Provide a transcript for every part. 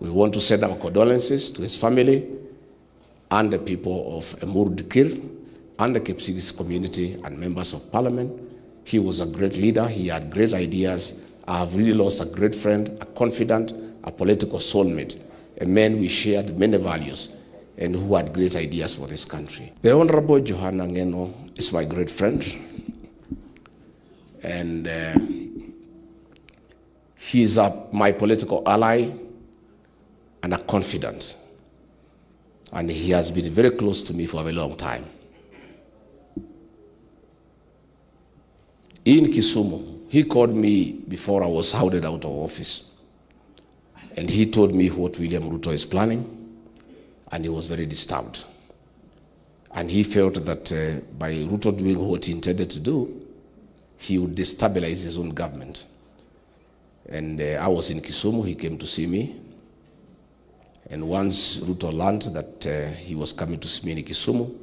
We want to send our condolences to his family and the people of Emuru Dikir and the Kisii community and members of parliament. He was a great leader. He had great ideas. I have really lost a great friend, a confidant, a political soulmate, a man we shared many values and who had great ideas for this country. The Honorable Johanna Ngeno is my great friend, and he is my political ally and a confidant, and he has been very close to me for a very long time. In Kisumu, he called me before I was hounded out of office, and he told me what William Ruto is planning, and he was very disturbed. And he felt that by Ruto doing what he intended to do, he would destabilize his own government. And I was in Kisumu, he came to see me. And once Ruto learned that he was coming to see me in Kisumu,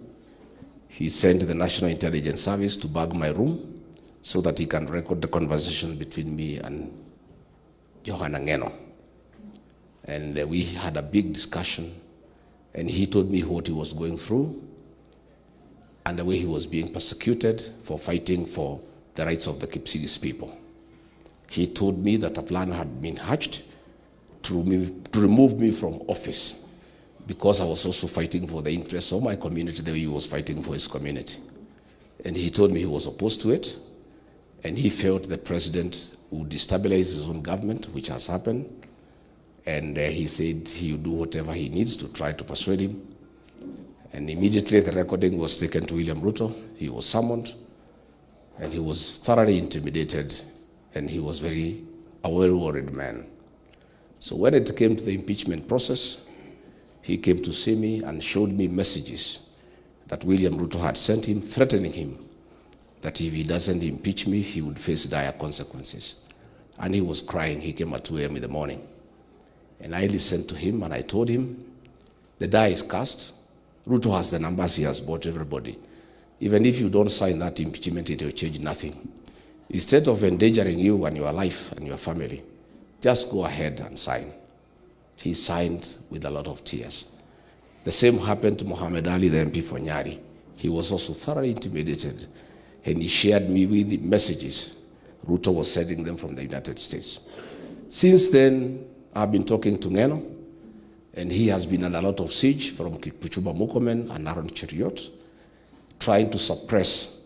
he sent the National Intelligence Service to bag my room so that he can record the conversation between me and Johanna Ngeno. And we had a big discussion, and he told me what he was going through and the way he was being persecuted for fighting for the rights of the Kisii people. He told me that a plan had been hatched to remove me from office because I was also fighting for the interests of my community the way he was fighting for his community. And he told me he was opposed to it, and he felt the president would destabilize his own government, which has happened. And he said he would do whatever he needs to try to persuade him. And immediately the recording was taken to William Ruto. He was summoned, and he was thoroughly intimidated, and he was a very worried man. So when it came to the impeachment process, he came to see me and showed me messages that William Ruto had sent him, threatening him that if he doesn't impeach me, he would face dire consequences. And he was crying. He came at 2 a.m. in the morning. And I listened to him, and I told him, the die is cast. Ruto has the numbers, he has bought everybody. Even if you don't sign that impeachment, it will change nothing. Instead of endangering you and your life and your family, just go ahead and sign. He signed with a lot of tears. The same happened to Muhammad Ali, the MP for Nyari. He was also thoroughly intimidated, and he shared me with the messages Ruto was sending them from the United States. Since then, I've been talking to Ngeno, and he has been under a lot of siege from Kipchumba Murkomen and Aaron Cheriot, trying to suppress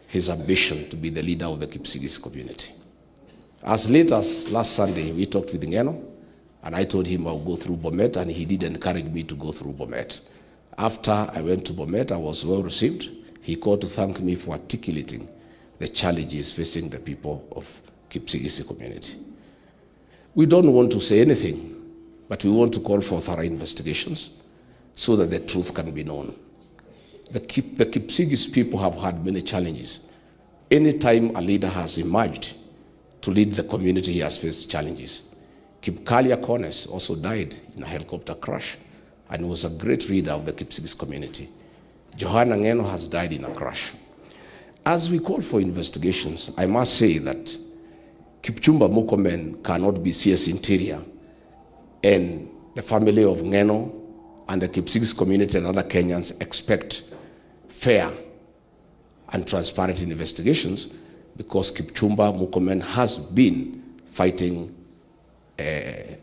his ambition to be the leader of the Kisii community. As late as last Sunday, we talked with Ngeno, and I told him I'll go through Bomet, and he did encourage me to go through Bomet. After I went to Bomet, I was well received. He called to thank me for articulating the challenges facing the people of Kisii community. We don't want to say anything, but we want to call for thorough investigations so that the truth can be known. The Kisii people have had many challenges. Anytime a leader has emerged to lead the community, he has faced challenges. Kipkalia Kones also died in a helicopter crash and was a great leader of the Kisii community. Johanna Ngeno has died in a crash. As we call for investigations, I must say that Kipchumba Murkomen cannot be CS Interior, and the family of Ngeno and the Kisii community and other Kenyans expect fair and transparent investigations because Kipchumba Murkomen has been fighting Mheshimiwa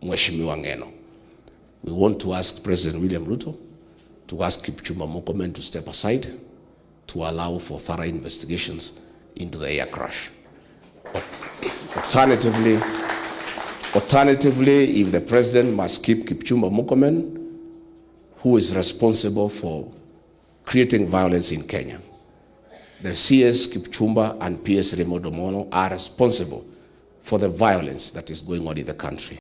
Ngeno. We want to ask President William Ruto to ask Kipchumba Murkomen to step aside to allow for thorough investigations into the air crash. Alternatively, if the president must keep Kipchumba Murkomen, who is responsible for creating violence in Kenya, the CS Kipchumba and PS Remodomono are responsible for the violence that is going on in the country.